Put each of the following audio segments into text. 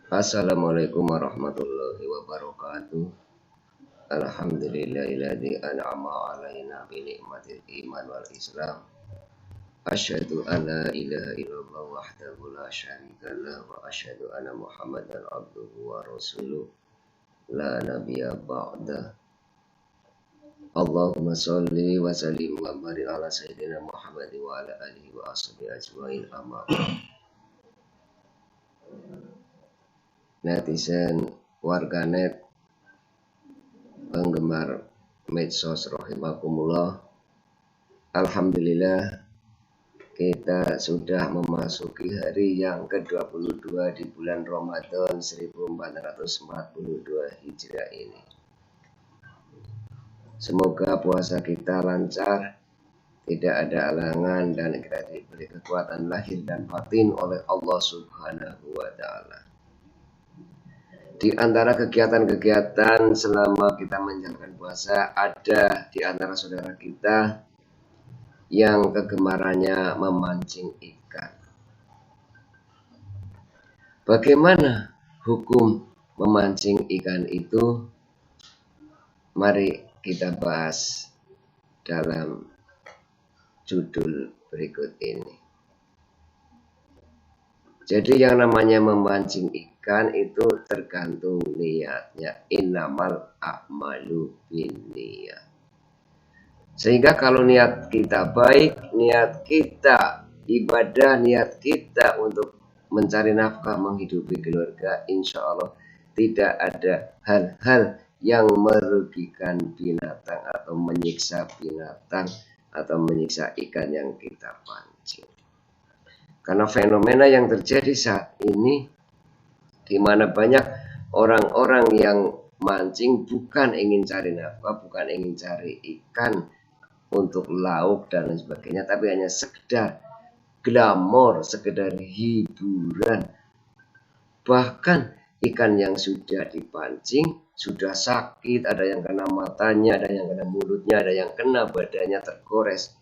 Assalamualaikum warahmatullahi wabarakatuh. Alhamdulillahilladzi an'ama 'alaina bi ni'matil iman wal islam. Asyhadu an la ilaha illallah wahdahu la syarikalah wa asyhadu anna Muhammadan abduhu wa rasuluh la nabiyya ba'da. Allahumma sholli wa sallim wa barik ala sayyidina Muhammad wa ala alihi wa ashabihi ajmain amma ba'd. Netizen, warganet, penggemar medsos rahimakumullah. Alhamdulillah kita sudah memasuki hari yang ke-22 di bulan Ramadan 1442 Hijriah ini. Semoga puasa kita lancar, tidak ada halangan, dan kita diberi kekuatan lahir dan batin oleh Allah Subhanahu wa Ta'ala. Di antara kegiatan-kegiatan selama kita menjalankan puasa, ada di antara saudara kita yang kegemarannya memancing ikan. Bagaimana hukum memancing ikan itu? Mari kita bahas dalam judul berikut ini. Jadi yang namanya memancing ikan itu tergantung niatnya. Innamal a'malu binniyat. Sehingga kalau niat kita baik, niat kita ibadah, niat kita untuk mencari nafkah, menghidupi keluarga, insya Allah tidak ada hal-hal yang merugikan binatang atau menyiksa binatang atau menyiksa ikan yang kita pancing. Karena fenomena yang terjadi saat ini, di mana banyak orang-orang yang mancing bukan ingin cari nafkah, bukan ingin cari ikan untuk lauk dan lain sebagainya, tapi hanya sekedar glamor, sekedar hiburan. Bahkan ikan yang sudah dipancing sudah sakit, ada yang kena matanya, ada yang kena mulutnya, ada yang kena badannya tergores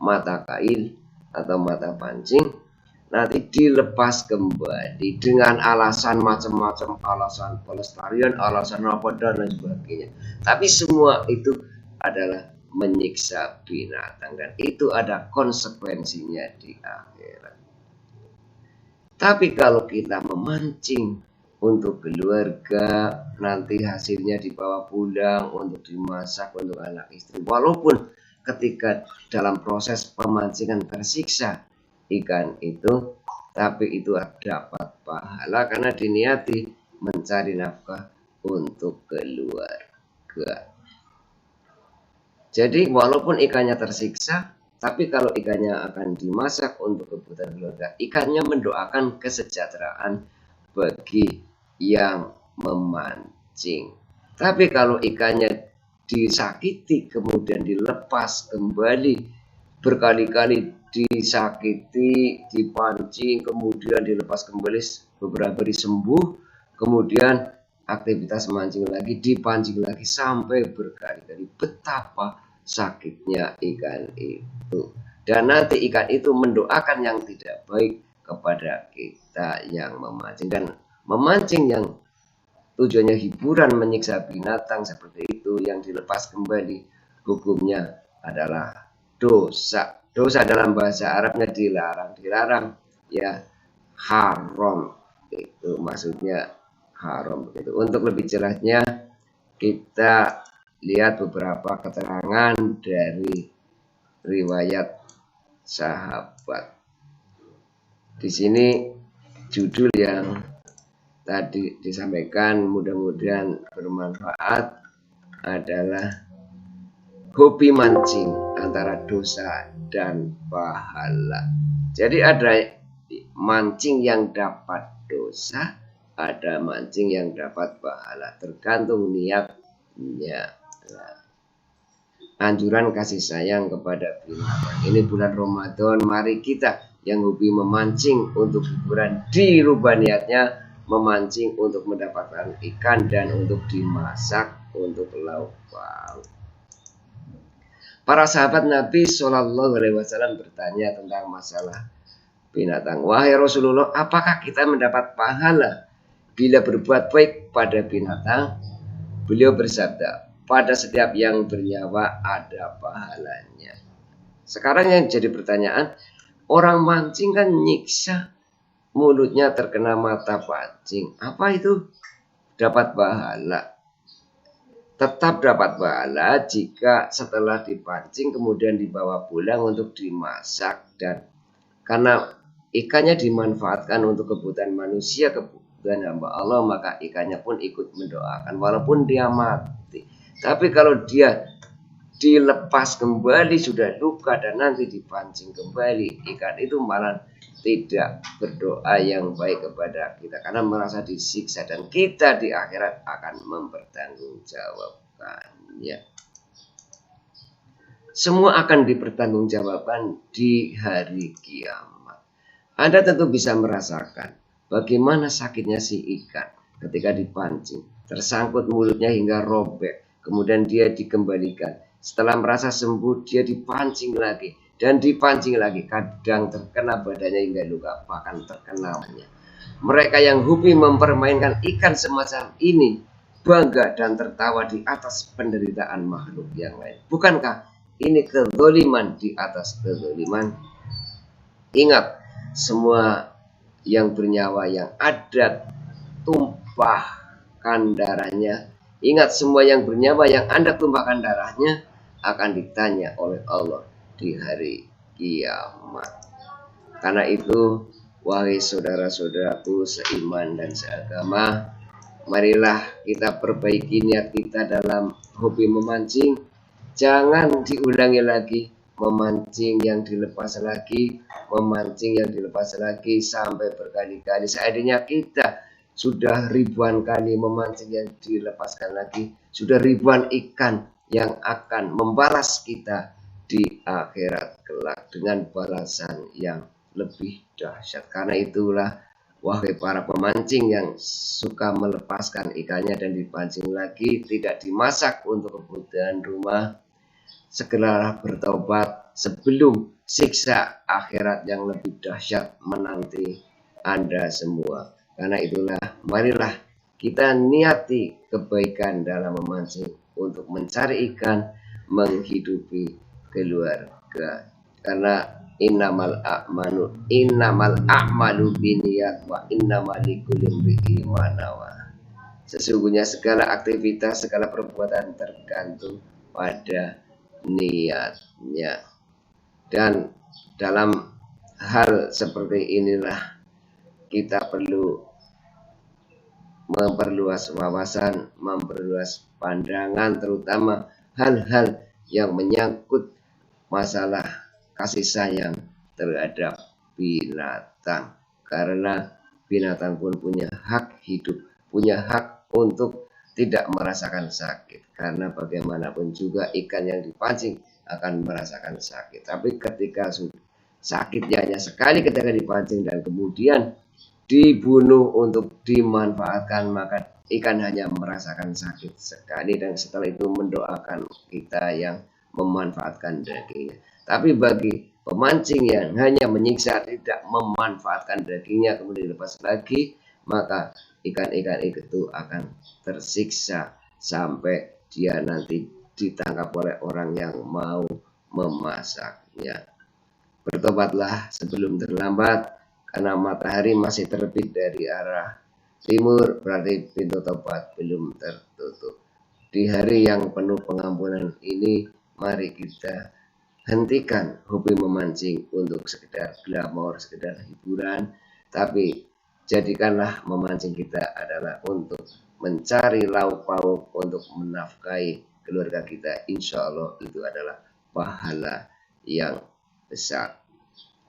mata kail atau mata pancing. Nanti dilepas kembali dengan alasan macam-macam, alasan pelestarian, alasan apa dan lain sebagainya. Tapi semua itu adalah menyiksa binatang dan itu ada konsekuensinya di akhirat. Tapi kalau kita memancing untuk keluarga, nanti hasilnya dibawa pulang untuk dimasak untuk anak istri. Walaupun ketika dalam proses pemancingan tersiksa ikan itu, tapi itu dapat pahala karena diniati mencari nafkah untuk keluarga. Jadi walaupun ikannya tersiksa, tapi kalau ikannya akan dimasak untuk kebutuhan keluarga, ikannya mendoakan kesejahteraan bagi yang memancing. Tapi kalau ikannya disakiti kemudian dilepas kembali, berkali-kali disakiti, dipancing, kemudian dilepas kembali, beberapa hari sembuh, kemudian aktivitas memancing lagi, dipancing lagi sampai berkali-kali. Betapa sakitnya ikan itu. Dan nanti ikan itu mendoakan yang tidak baik kepada kita yang memancing. Dan memancing yang tujuannya hiburan, menyiksa binatang seperti itu, yang dilepas kembali, hukumnya adalah dosa. Dosa dalam bahasa Arabnya dilarang. Dilarang ya haram. Itu maksudnya haram begitu. Untuk lebih jelasnya kita lihat beberapa keterangan dari riwayat sahabat. Di sini judul yang tadi disampaikan mudah-mudahan bermanfaat adalah hobi mancing antara dosa dan pahala. Jadi ada mancing yang dapat dosa, ada mancing yang dapat pahala, tergantung niatnya. Nah, anjuran kasih sayang kepada binatang. Ini bulan Ramadan, mari kita yang hobi memancing untuk hiburan dirubah niatnya memancing untuk mendapatkan ikan dan untuk dimasak untuk lauk pauk. Para sahabat Nabi Shallallahu Alaihi Wasallam bertanya tentang masalah binatang. Wahai Rasulullah, apakah kita mendapat pahala bila berbuat baik pada binatang, beliau bersabda, pada setiap yang bernyawa ada pahalanya. Sekarang yang jadi pertanyaan, orang mancing kan nyiksa, mulutnya terkena mata pancing. Apa itu? Dapat pahala. Tetap dapat pahala jika setelah dipancing kemudian dibawa pulang untuk dimasak, dan karena ikannya dimanfaatkan untuk kebutuhan manusia, kebutuhan hamba Allah, maka ikannya pun ikut mendoakan walaupun dia mati. Tapi kalau dia dilepas kembali sudah luka dan nanti dipancing kembali, ikan itu malah tidak berdoa yang baik kepada kita karena merasa disiksa, dan kita di akhirat akan mempertanggungjawabkannya. Semua akan dipertanggungjawabkan di hari kiamat. Anda tentu bisa merasakan bagaimana sakitnya si ikan ketika dipancing, tersangkut mulutnya hingga robek, kemudian dia dikembalikan. Setelah merasa sembuh, dia dipancing lagi dan dipancing lagi. Kadang terkena badannya hingga luka, bahkan terkenalnya. Mereka yang hobi mempermainkan ikan semacam ini bangga dan tertawa di atas penderitaan makhluk yang lain. Bukankah ini kezaliman di atas kezaliman? Ingat, semua yang bernyawa yang ada tumpahkan darahnya. Ingat, semua yang bernyawa yang Anda tumpahkan darahnya akan ditanya oleh Allah di hari kiamat. Karena itu, wahai saudara-saudaraku seiman dan seagama, marilah kita perbaiki niat kita dalam hobi memancing. Jangan diulangi lagi memancing yang dilepas lagi, memancing yang dilepas lagi sampai berkali-kali. Seandainya kita sudah ribuan kali memancing yang dilepaskan lagi, sudah ribuan ikan yang akan membalas kita di akhirat kelak dengan balasan yang lebih dahsyat. Karena itulah, wahai para pemancing yang suka melepaskan ikannya dan dipancing lagi, tidak dimasak untuk kebutuhan rumah, segeralah bertobat sebelum siksa akhirat yang lebih dahsyat menanti Anda semua. Karena itulah, marilah kita niati kebaikan dalam memancing untuk mencari ikan, menghidupi keluarga. Karena innamal a'malu binniyat wa innamal likulli imri'in ma nawa. Sesungguhnya segala aktivitas, segala perbuatan tergantung pada niatnya. Dan dalam hal seperti inilah kita perlu memperluas wawasan, memperluas pandangan, terutama hal-hal yang menyangkut masalah kasih sayang terhadap binatang. Karena binatang pun punya hak hidup, punya hak untuk tidak merasakan sakit. Karena bagaimanapun juga ikan yang dipancing akan merasakan sakit. Tapi ketika sakitnya hanya sekali ketika dipancing dan kemudian dibunuh untuk dimanfaatkan, maka ikan hanya merasakan sakit sekali dan setelah itu mendoakan kita yang memanfaatkan dagingnya. Tapi bagi pemancing yang hanya menyiksa, tidak memanfaatkan dagingnya kemudian dilepas lagi, maka ikan-ikan itu akan tersiksa sampai dia nanti ditangkap oleh orang yang mau memasaknya. Bertobatlah sebelum terlambat, karena matahari masih terbit dari arah timur, berarti pintu tobat belum tertutup. Di hari yang penuh pengampunan ini, mari kita hentikan hobi memancing untuk sekedar glamor, sekedar hiburan, tapi jadikanlah memancing kita adalah untuk mencari lauk pauk untuk menafkahi keluarga kita. Insya Allah itu adalah pahala yang besar.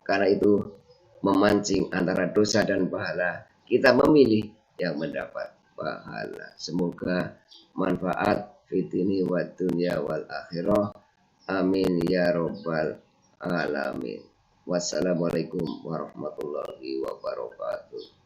Karena itu, memancing antara dosa dan pahala, kita memilih yang mendapat pahala. Semoga manfaat fitini wa dunya wal akhirah. Amin ya robbal alamin. Wassalamualaikum warahmatullahi wabarakatuh.